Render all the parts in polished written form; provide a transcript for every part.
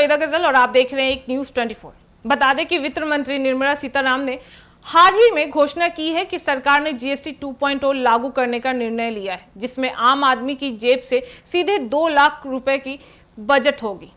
वेदा गजल और आप देख रहे हैं एक न्यूज 24। बता दें कि वित्त मंत्री निर्मला सीतारामन ने हाल ही में घोषणा की है कि सरकार ने जीएसटी 2.0 लागू करने का निर्णय लिया है, जिसमें आम आदमी की जेब से सीधे 2 लाख रुपए की बचत होगी।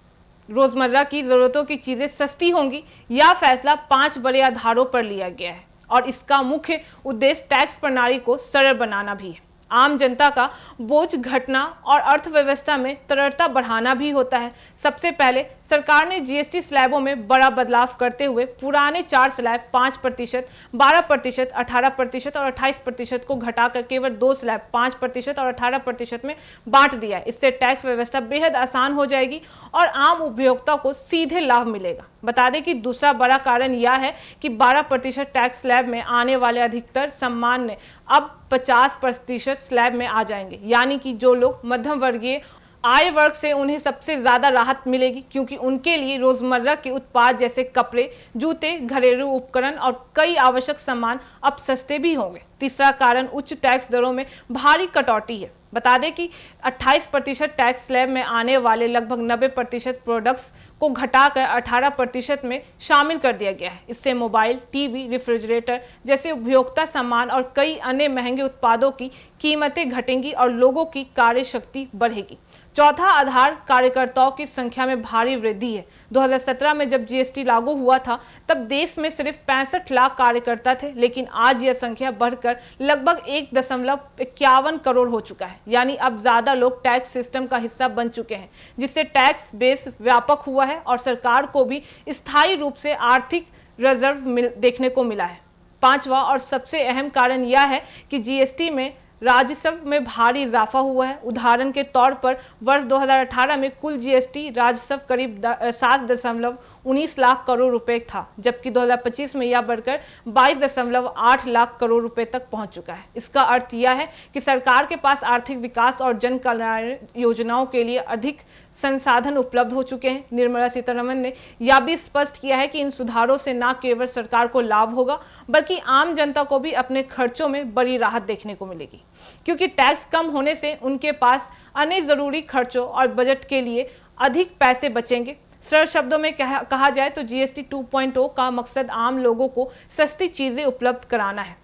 रोजमर्रा की जरूरतों की चीजें सस्ती होंगी। यह फैसला 5 बड़े आधारों पर लिया गया है और इसका मुख्य उद्देश्य टैक्स प्रणाली को सरल बनाना भी है। आम जनता का बोझ घटना और अर्थव्यवस्था में तरलता बढ़ाना भी होता है। सबसे पहले सरकार ने जीएसटी स्लैबों में बड़ा बदलाव करते हुए पुराने 4 स्लैब 5%, 12%, 18% और 28% को घटाकर केवल 2 स्लैब 5% और 18% में बांट दिया है। इससे टैक्स व्यवस्था बेहद आसान हो जाएगी और आम उपभोक्ता को सीधे लाभ मिलेगा। बता दें कि दूसरा बड़ा कारण यह है कि 12% टैक्स स्लैब में आने वाले अधिकतर सम्मान अब 50% स्लैब में आ जाएंगे, यानी कि जो लोग मध्यम वर्गीय आय वर्ग से उन्हें सबसे ज्यादा राहत मिलेगी, क्योंकि उनके लिए रोजमर्रा के उत्पाद जैसे कपड़े, जूते, घरेलू उपकरण और कई आवश्यक सामान अब सस्ते भी होंगे। तीसरा कारण उच्च टैक्स दरों में भारी कटौती है। बता दें कि 28% टैक्स स्लैब में आने वाले लगभग 90% प्रोडक्ट्स को घटाकर 18% में शामिल कर दिया गया है। इससे मोबाइल, टीवी, रेफ्रिजरेटर जैसे उपभोक्ता सामान और कई अन्य महंगे उत्पादों की कीमतें घटेंगी और लोगों की कार्य शक्ति बढ़ेगी। चौथा आधार कार्यकर्ताओं की संख्या में भारी वृद्धि है। 2017 में जब जीएसटी लागू हुआ था तब देश में सिर्फ 65 लाख कार्यकर्ता थे, लेकिन आज यह संख्या बढ़कर लगभग 1.51 करोड़ हो चुका है। यानी अब ज्यादा लोग टैक्स सिस्टम का हिस्सा बन चुके हैं, जिससे टैक्स बेस व्यापक हुआ है और सरकार को भी स्थायी रूप से आर्थिक रिजर्व देखने को मिला है। पांचवा और सबसे अहम कारण यह है कि जीएसटी में राजस्व में भारी इजाफा हुआ है। उदाहरण के तौर पर वर्ष 2018 में कुल जीएसटी राजस्व करीब 7.19 लाख करोड़ रुपए था, जबकि 2025 में यह बढ़कर 22.8 लाख करोड़ रुपए तक पहुंच चुका है। इसका अर्थ यह है कि सरकार के पास आर्थिक विकास और जन कल्याण योजनाओं के लिए अधिक संसाधन उपलब्ध हो चुके हैं। निर्मला सीतारमन ने यह भी स्पष्ट किया है कि इन सुधारों से न केवल सरकार को लाभ होगा, बल्कि आम जनता को भी अपने खर्चों में बड़ी राहत देखने को मिलेगी, क्योंकि टैक्स कम होने से उनके पास अन्य जरूरी खर्चों और बजट के लिए अधिक पैसे बचेंगे। सरल शब्दों में कहा जाए तो जीएसटी 2.0 का मकसद आम लोगों को सस्ती चीजें उपलब्ध कराना है,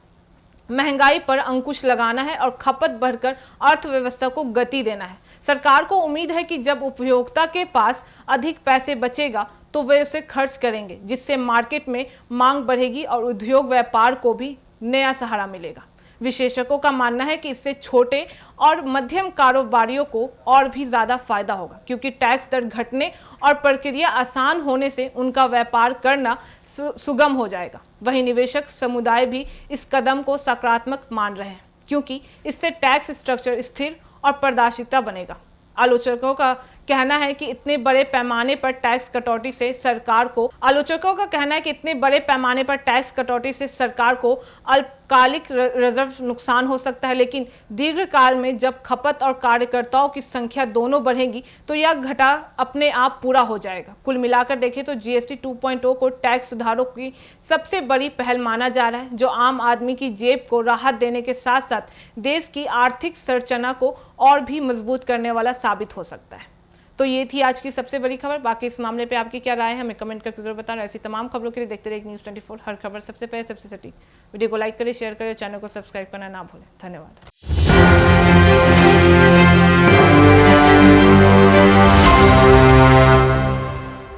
महंगाई पर अंकुश लगाना है और खपत बढ़कर अर्थव्यवस्था को गति देना है। सरकार को उम्मीद है कि जब उपभोक्ता के पास अधिक पैसे बचेगा तो वे उसे खर्च करेंगे, जिससे मार्केट में मांग बढ़ेगी और उद्योग व्यापार को भी नया सहारा मिलेगा। विशेषज्ञों का मानना है कि इससे छोटे और मध्यम कारोबारियों को और भी ज्यादा फायदा होगा, क्योंकि टैक्स दर घटने और प्रक्रिया आसान होने से उनका व्यापार करना सुगम हो जाएगा। वहीं निवेशक समुदाय भी इस कदम को सकारात्मक मान रहे हैं, क्योंकि इससे टैक्स स्ट्रक्चर स्थिर और पारदर्शिता बनेगा। आलोचकों का कहना है कि इतने बड़े पैमाने पर टैक्स कटौती से सरकार को अल्पकालिक रिजर्व नुकसान हो सकता है, लेकिन दीर्घकाल में जब खपत और कार्यकर्ताओं की संख्या दोनों बढ़ेंगी तो यह घाटा अपने आप पूरा हो जाएगा। कुल मिलाकर देखें तो जीएसटी 2.0 को टैक्स सुधारों की सबसे बड़ी पहल माना जा रहा है, जो आम आदमी की जेब को राहत देने के साथ साथ देश की आर्थिक संरचना को और भी मजबूत करने वाला साबित हो सकता है। तो ये थी आज की सबसे बड़ी खबर। बाकी इस मामले पे आपकी क्या राय है हमें कमेंट करके जरूर बताना। ऐसी तमाम खबरों के लिए देखते रहिए न्यूज़ 24, हर खबर सबसे पहले सबसे सटीक। वीडियो को लाइक करें, शेयर करें, चैनल को सब्सक्राइब करना ना भूलें। धन्यवाद।